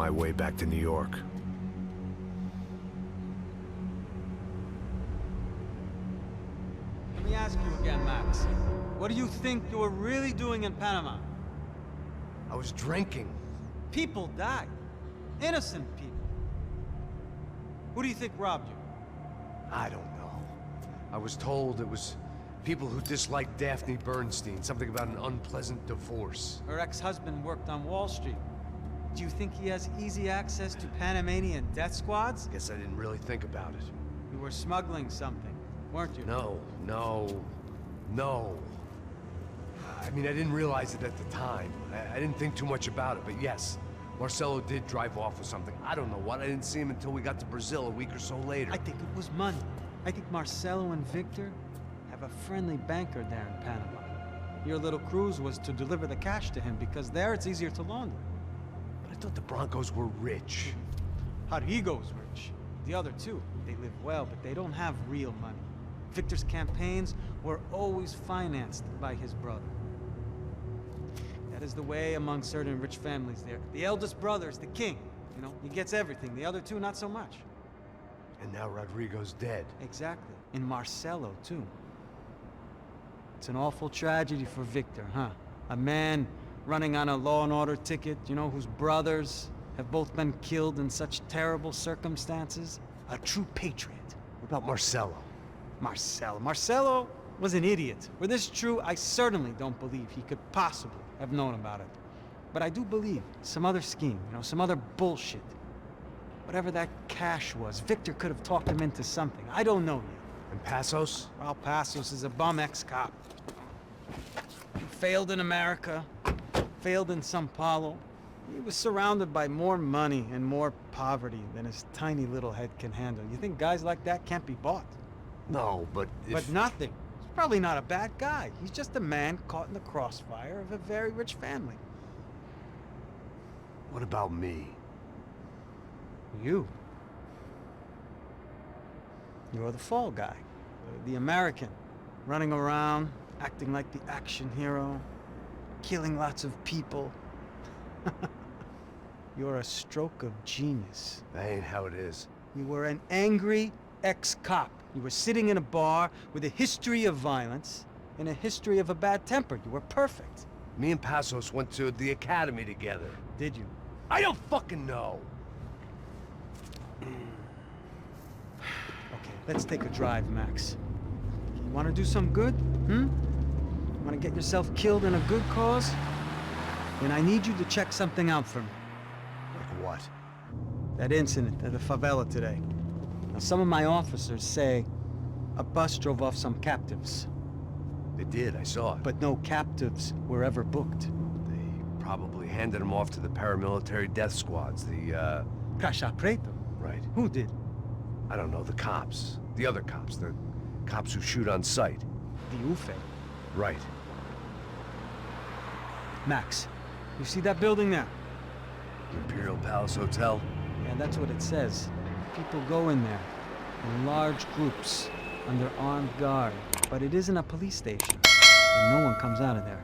My way back to New York. Let me ask you again, Max. What do you think you were really doing in Panama? I was drinking. People died. Innocent people. Who do you think robbed you? I don't know. I was told it was people who disliked Daphne Bernstein, something about an unpleasant divorce. Her ex-husband worked on Wall Street. Do you think he has easy access to Panamanian death squads? Guess I didn't really think about it. You were smuggling something, weren't you? No. I mean, I didn't realize it at the time. I didn't think too much about it, but yes. Marcelo did drive off with something. I don't know what. I didn't see him until we got to Brazil a week or so later. I think it was money. I think Marcelo and Victor have a friendly banker there in Panama. Your little cruise was to deliver the cash to him because there it's easier to launder. But I thought the Broncos were rich. Rodrigo's rich. The other two, they live well, but they don't have real money. Victor's campaigns were always financed by his brother. That is the way among certain rich families there. The eldest brother is the king. You know, he gets everything. The other two, not so much. And now Rodrigo's dead. Exactly. And Marcelo, too. It's an awful tragedy for Victor, huh? A man running on a law and order ticket, you know, whose brothers have both been killed in such terrible circumstances. A true patriot. What about Marcelo? Marcelo was an idiot. Were this true, I certainly don't believe he could possibly have known about it. But I do believe some other scheme, you know, some other bullshit. Whatever that cash was, Victor could have talked him into something. I don't know yet. And Passos? Well, Passos is a bum ex-cop. He failed in America, failed in Sao Paulo. He was surrounded by more money and more poverty than his tiny little head can handle. You think guys like that can't be bought? No, but if... But nothing. He's probably not a bad guy. He's just a man caught in the crossfire of a very rich family. What about me? You. You're the fall guy. The American. Running around, acting like the action hero. Killing lots of people. You're a stroke of genius. That ain't how it is. You were an angry ex-cop. You were sitting in a bar with a history of violence and a history of a bad temper. You were perfect. Me and Passos went to the academy together. Did you? I don't fucking know! Okay, let's take a drive, Max. You want to do some good? Want to get yourself killed in a good cause? Then I need you to check something out for me. Like what? That incident at the favela today. Now, some of my officers say a bus drove off some captives. They did, I saw it. But no captives were ever booked. They probably handed them off to the paramilitary death squads, the, Caixa Preto? Right. Who did? I don't know, the cops. The other cops. The cops who shoot on sight. The UFE. Right. Max, you see that building there? Imperial Palace Hotel? Yeah, that's what it says. People go in there, in large groups, under armed guard. But it isn't a police station, and no one comes out of there.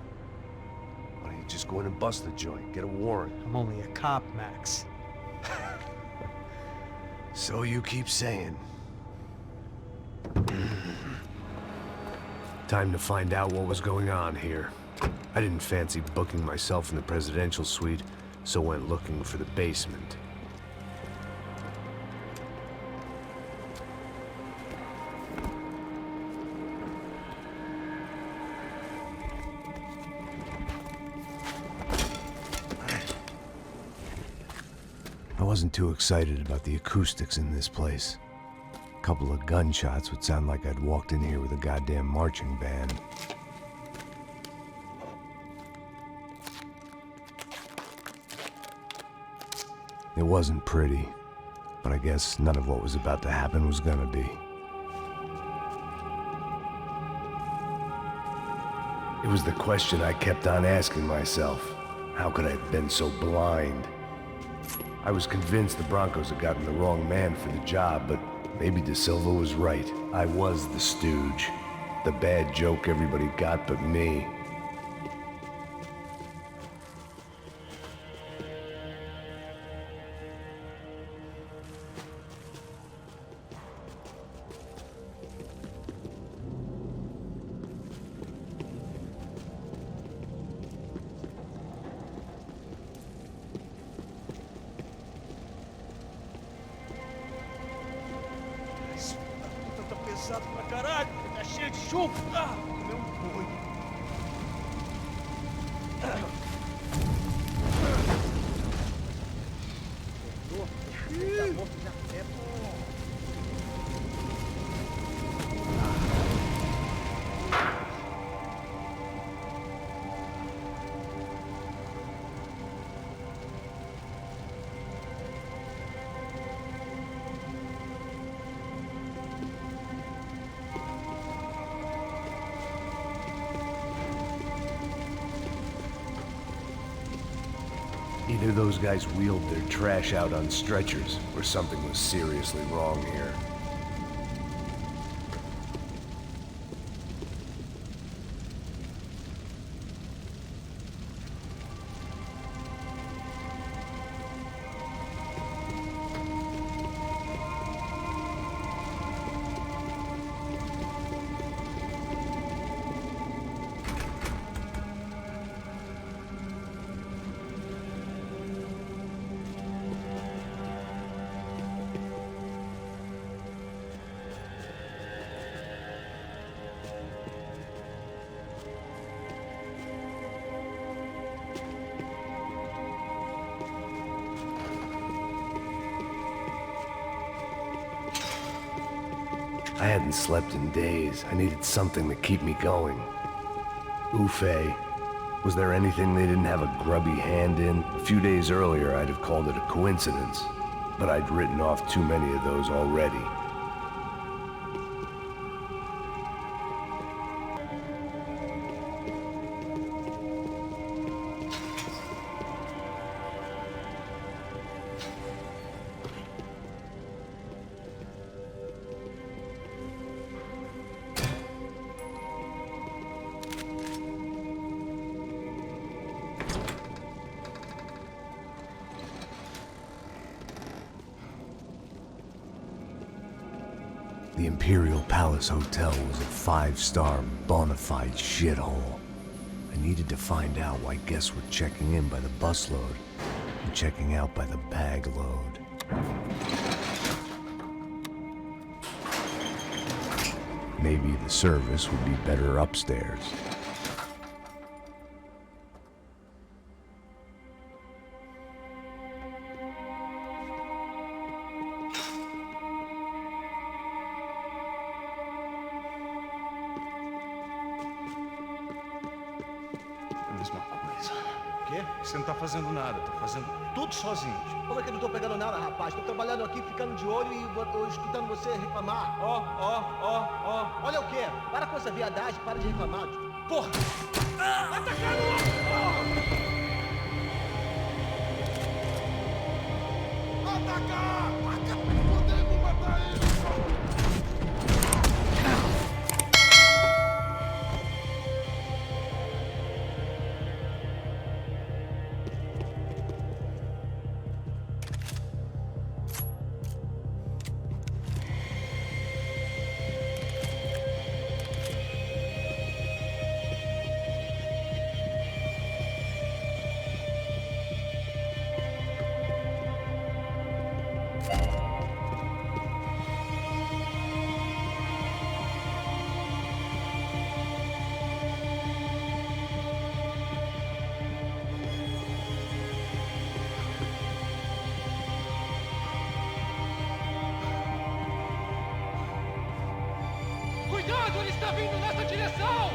Why don't you just go in and bust the joint, get a warrant? I'm only a cop, Max. So you keep saying. Time to find out what was going on here. I didn't fancy booking myself in the presidential suite, so went looking for the basement. I wasn't too excited about the acoustics in this place. A couple of gunshots would sound like I'd walked in here with a goddamn marching band. It wasn't pretty, but I guess none of what was about to happen was gonna be. It was the question I kept on asking myself. How could I have been so blind? I was convinced the Broncos had gotten the wrong man for the job, but maybe De Silva was right. I was the stooge. The bad joke everybody got but me. embaçado pra caralho. Tá cheio de chumbo. Ah, meu boi. Ele tá morto já é bom. Either those guys wheeled their trash out on stretchers, or something was seriously wrong here. I hadn't slept in days. I needed something to keep me going. Ufe. Was there anything they didn't have a grubby hand in? A few days earlier, I'd have called it a coincidence, but I'd written off too many of those already. The Imperial Palace Hotel was a five-star, bona fide shithole. I needed to find out why guests were checking in by the busload and checking out by the bag load. Maybe the service would be better upstairs. Você não tá fazendo nada, tá fazendo tudo sozinho. Como é que eu não tô pegando nada, rapaz? Tô trabalhando aqui, ficando de olho e escutando você reclamar. Ó. Olha o quê? Para com essa viadagem, para de reclamar. Porra! Vai atacar no... Atacar! Podemos matar ele! Cuidado, ele está vindo nessa direção!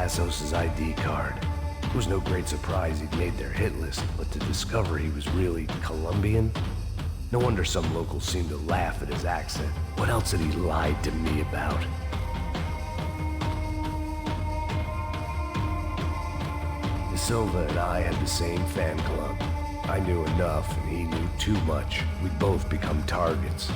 Passos' ID card. It was no great surprise he'd made their hit list, but to discover he was really Colombian? No wonder some locals seemed to laugh at his accent. What else had he lied to me about? De Silva and I had the same fan club. I knew enough, and he knew too much. We'd both become targets.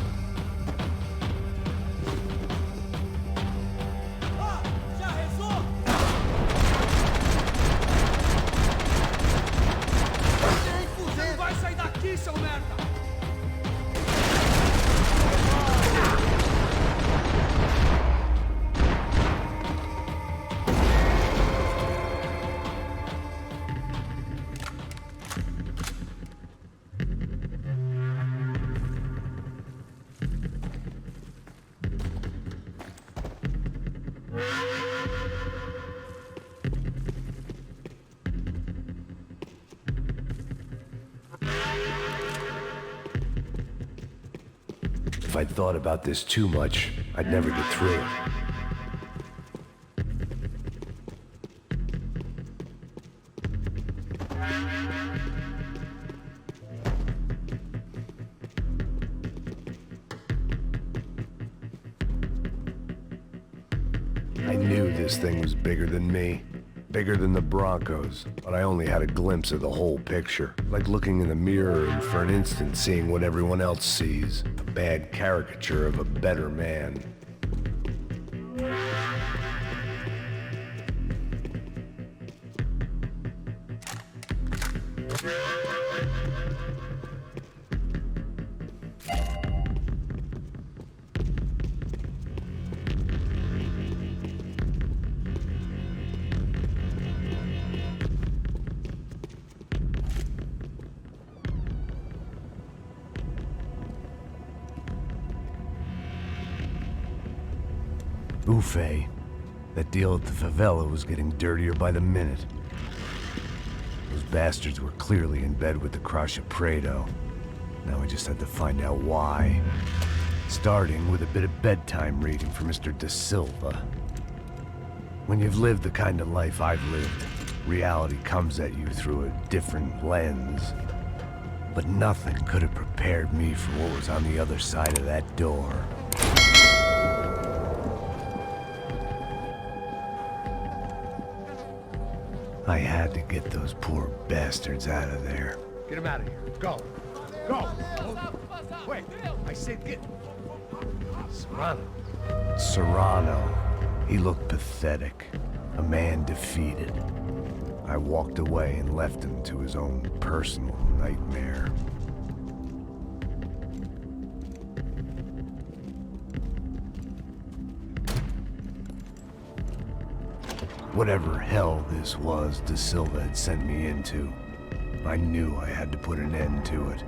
If I'd thought about this too much, I'd never get through it. I knew this thing was bigger than me. Bigger than the Broncos, but I only had a glimpse of the whole picture. Like looking in the mirror and for an instant seeing what everyone else sees. A bad caricature of a better man. Ufe. That deal at the favela was getting dirtier by the minute. Those bastards were clearly in bed with the Crusher Prado. Now we just had to find out why. Starting with a bit of bedtime reading for Mr. De Silva. When you've lived the kind of life I've lived, reality comes at you through a different lens. But nothing could have prepared me for what was on the other side of that door. I had to get those poor bastards out of there. Get him out of here. Go. Go. Wait. I said get... Serrano. Serrano. He looked pathetic. A man defeated. I walked away and left him to his own personal nightmare. Whatever hell this was De Silva had sent me into, I knew I had to put an end to it.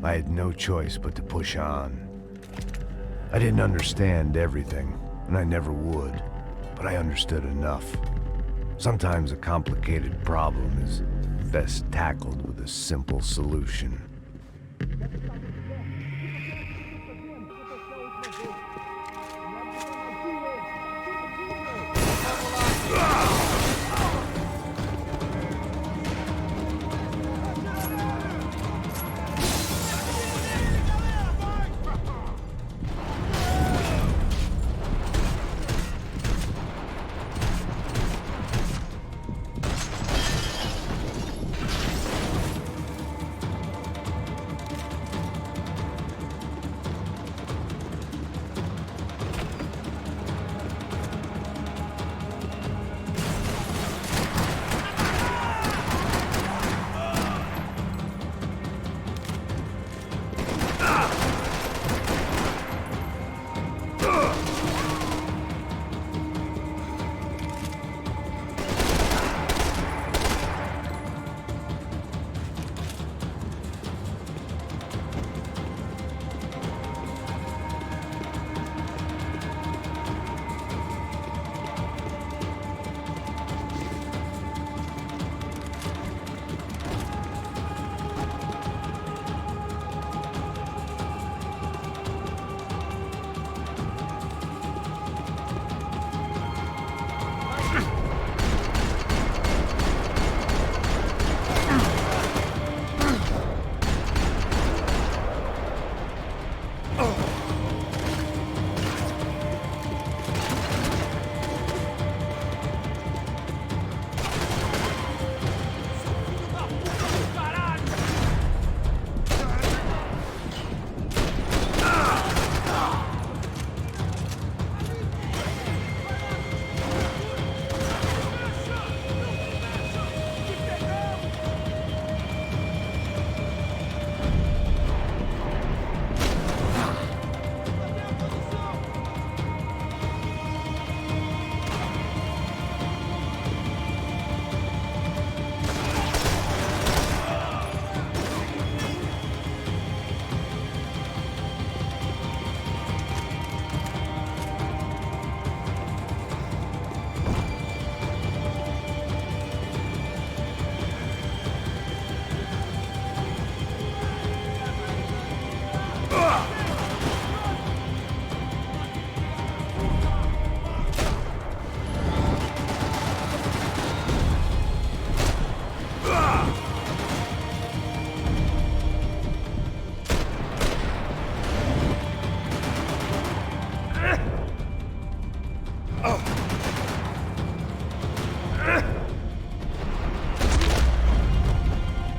I had no choice but to push on. I didn't understand everything, and I never would, but I understood enough. Sometimes a complicated problem is best tackled with a simple solution.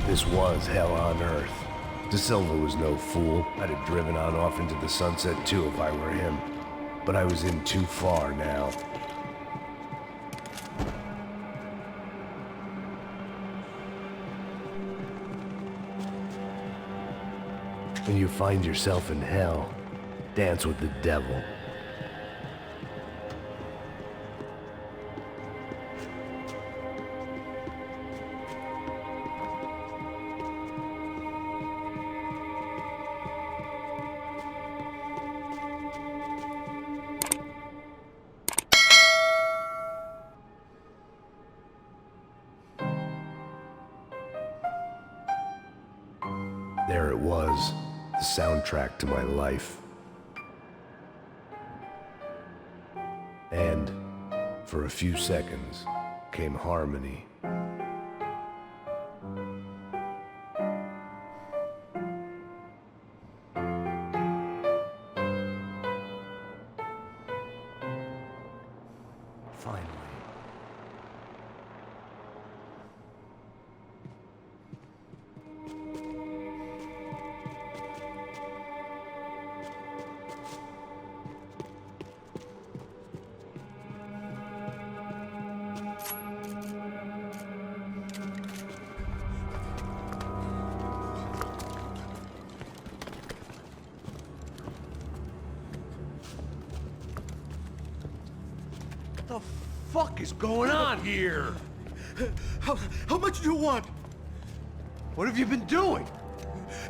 This was hell on earth. De Silva was no fool. I'd have driven on off into the sunset too if I were him. But I was in too far now. When you find yourself in hell, dance with the devil. There it was, the soundtrack to my life. And, for a few seconds, came harmony. Finally. What the fuck is going on here? How much do you want? What have you been doing?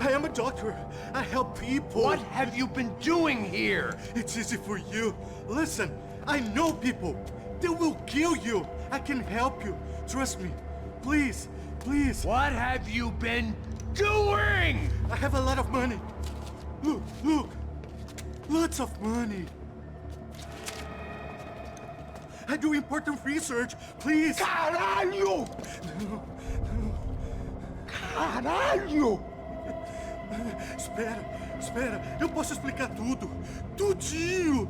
I am a doctor. I help people. What have you been doing here? It's easy for you. Listen, I know people. They will kill you. I can help you. Trust me. Please, please. What have you been doing? I have a lot of money. Look, look. Lots of money. I do important research. Please. Caralho! Caralho! Espera, espera. Eu posso explicar tudo. Tudinho.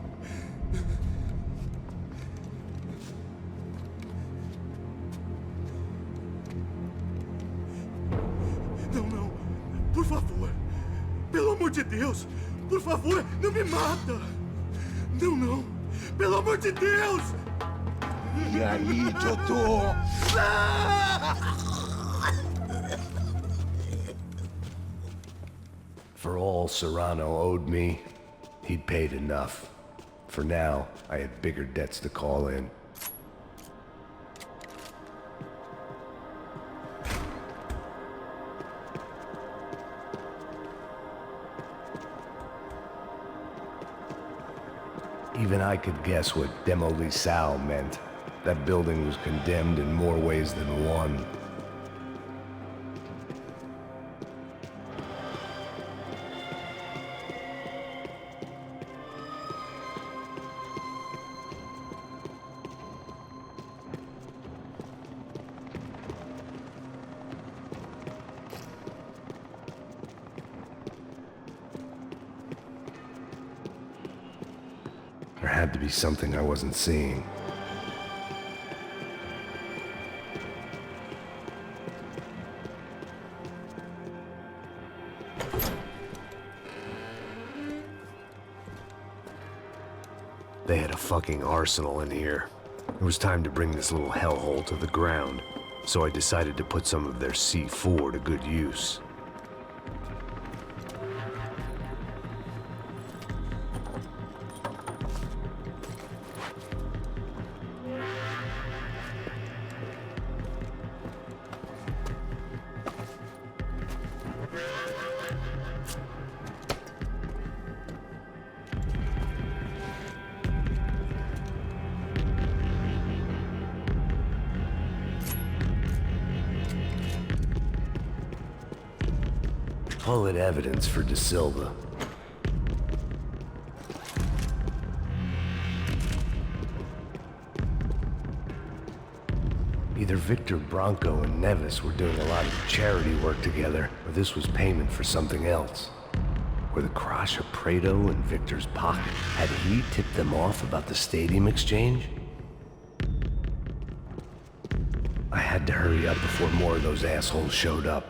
Não, não. Por favor. Pelo amor de Deus. Por favor, não me mata. Não, não. Pelo amor de Deus. E aí, doutor? For all Serrano owed me, he'd paid enough. For now, I had bigger debts to call in. Even I could guess what demolisal meant. That building was condemned in more ways than one. There had to be something I wasn't seeing. They had a fucking arsenal in here. It was time to bring this little hellhole to the ground, so I decided to put some of their C4 to good use. Call it evidence for De Silva. Either Victor Bronco and Nevis were doing a lot of charity work together, or this was payment for something else. Were the Crash of Prado in Victor's pocket? Had he tipped them off about the stadium exchange? I had to hurry up before more of those assholes showed up.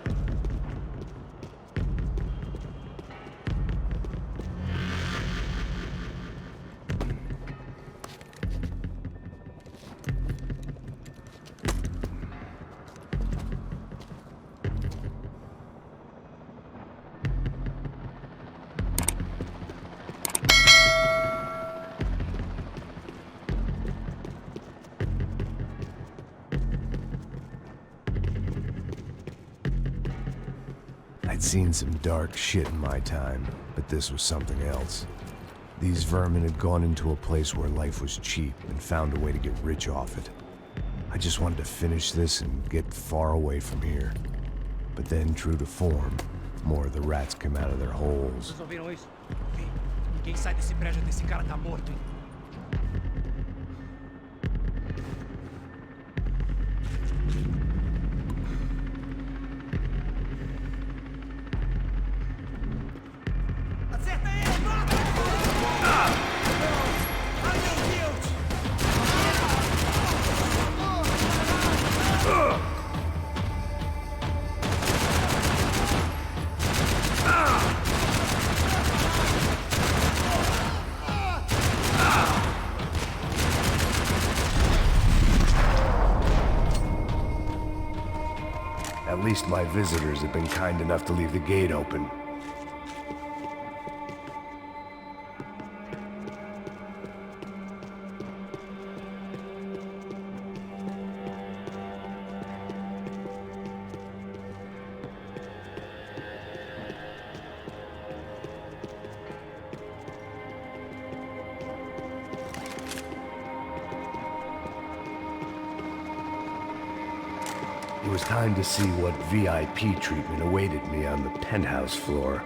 I'd seen some dark shit in my time, but this was something else. These vermin had gone into a place where life was cheap and found a way to get rich off it. I just wanted to finish this and get far away from here. But then, true to form, more of the rats came out of their holes. Vocês ouviram isso? Vi. Ninguém sai desse prédio até esse cara tá morto, hein? Acerta ele, mata! Ai, meu Deus! At least my visitors had been kind enough to leave the gate open. was time to see what VIP treatment awaited me on the penthouse floor.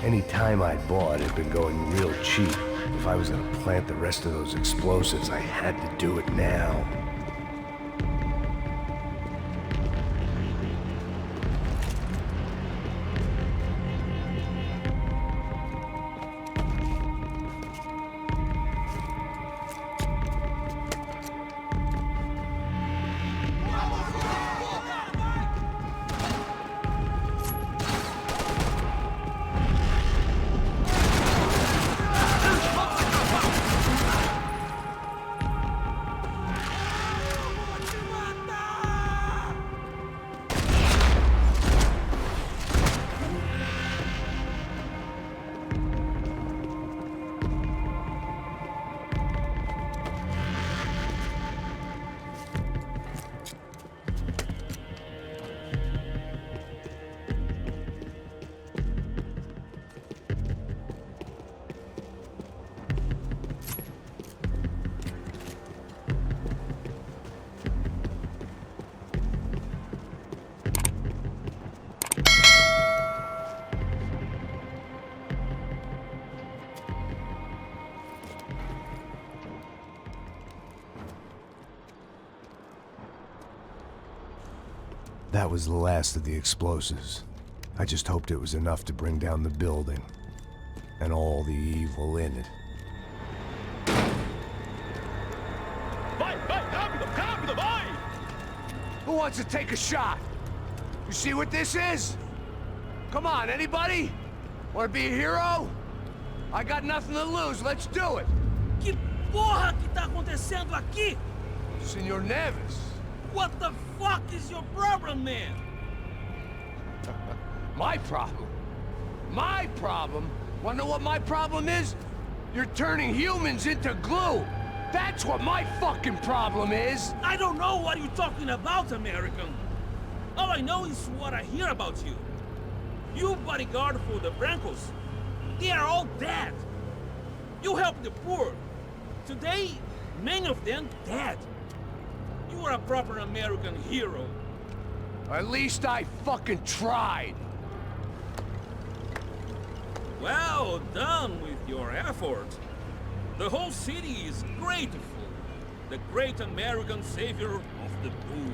Any time I bought had been going real cheap. If I was gonna plant the rest of those explosives, I had to do it now. That was the last of the explosives. I just hoped it was enough to bring down the building and all the evil in it. Vai, rápido, rápido, vai! Who wants to take a shot? You see what this is? Come on, anybody? Want to be a hero? I got nothing to lose, let's do it! Que porra que tá acontecendo aqui? Senor Neves. What the fuck is your problem, man? My problem? My problem? Wanna know what my problem is? You're turning humans into glue! That's what my fucking problem is! I don't know what you're talking about, American. All I know is what I hear about you. You bodyguard for the Brancos. They are all dead. You help the poor. Today, many of them dead. You are a proper American hero. At least I fucking tried. Well done with your effort. The whole city is grateful. The great American savior of the poor.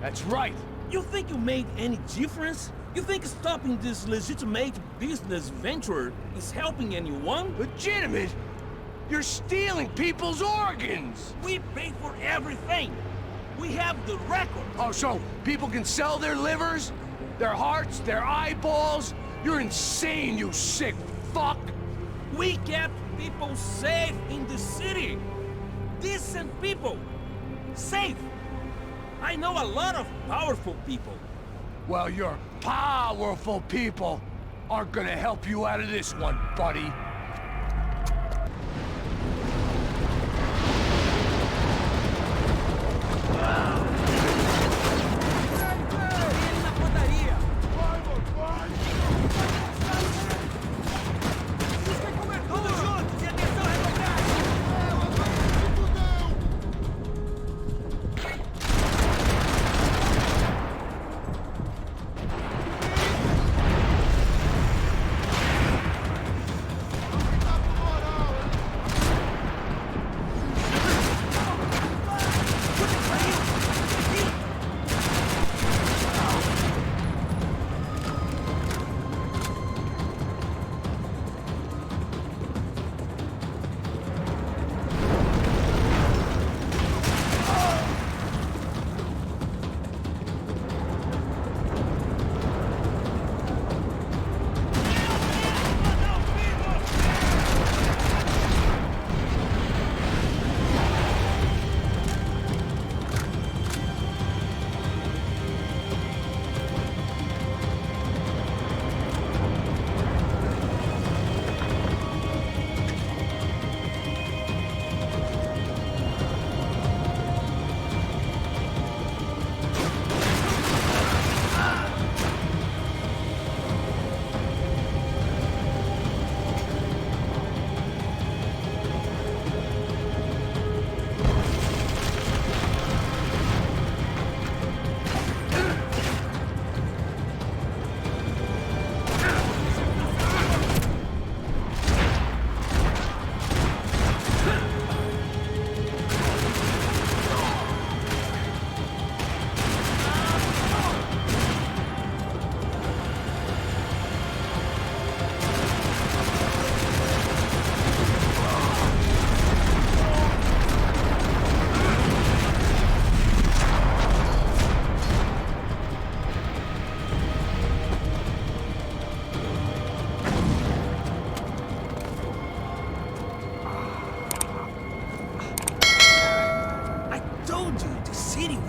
That's right. You think you made any difference? You think stopping this legitimate business venture is helping anyone? Legitimate? You're stealing people's organs! We pay for everything. We have the record. Oh, so people can sell their livers? Their hearts? Their eyeballs? You're insane, you sick fuck! We kept people safe in the city. Decent people. Safe. I know a lot of powerful people. Well, your powerful people aren't gonna help you out of this one, buddy.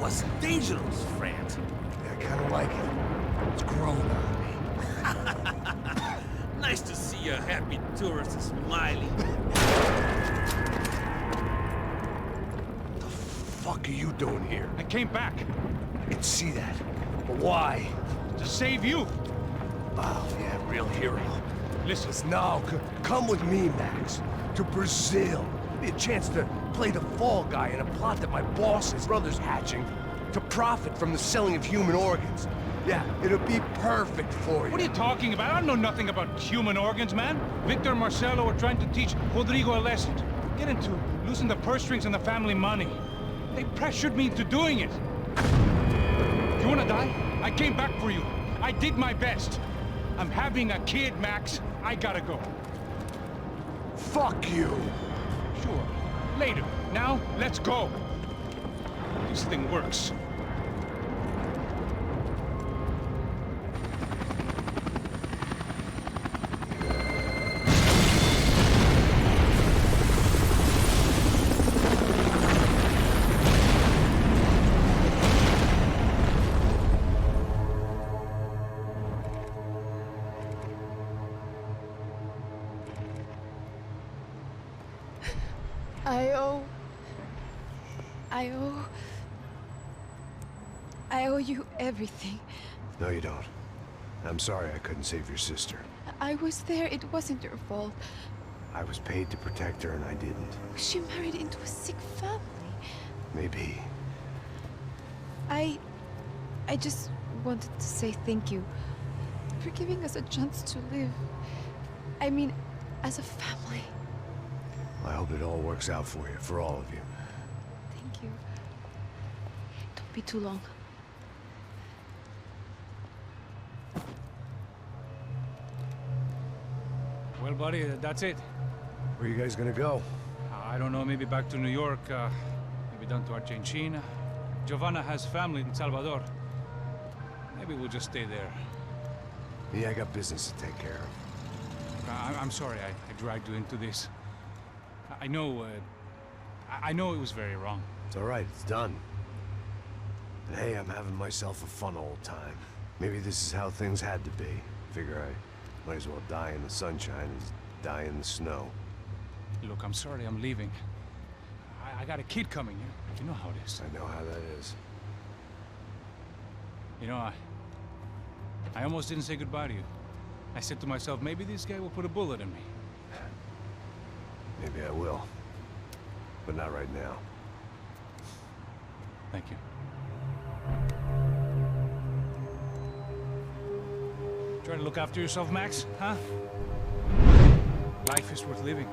was dangerous, friend. I kind of like it. It's growing on me. Nice to see a happy tourist smiling. What the fuck are you doing here? I came back I can see that. But why? to save you. Oh, yeah, real hero. Listen, No, come with me, Max. To Brazil. Be a chance to play the fall guy in a plot that my boss's brother's hatching to profit from the selling of human organs. Yeah, it'll be perfect for you. what are you talking about? I don't know nothing about human organs, man. Victor and Marcelo are trying to teach Rodrigo a lesson. Get into losing the purse strings and the family money. They pressured me into doing it. You wanna die? I came back for you. I did my best. I'm having a kid, Max. I gotta go. Fuck you. Sure. Later. Now, let's go. This thing works. I owe you everything. No, you don't. I'm sorry I couldn't save your sister. I was there. It wasn't your fault. I was paid to protect her and I didn't. She married into a sick family. Maybe. I just wanted to say thank you for giving us a chance to live. I mean, as a family. I hope it all works out for you, for all of you. Thank you. Don't be too long. Well, buddy, that's it. Where are you guys gonna go? I don't know, maybe back to New York, maybe down to Argentina. Giovanna has family in Salvador. Maybe we'll just stay there. Yeah, I got business to take care of. I'm sorry I dragged you into this. I know it was very wrong. It's all right, it's done. And hey, I'm having myself a fun old time. Maybe this is how things had to be. Figure I might as well die in the sunshine as die in the snow. Look, I'm sorry I'm leaving. I got a kid coming. You know how it is. I know how that is. You know, I almost didn't say goodbye to you. I said to myself, maybe this guy will put a bullet in me. Maybe I will. But not right now. Thank you. Try to look after yourself, Max, huh? Life is worth living.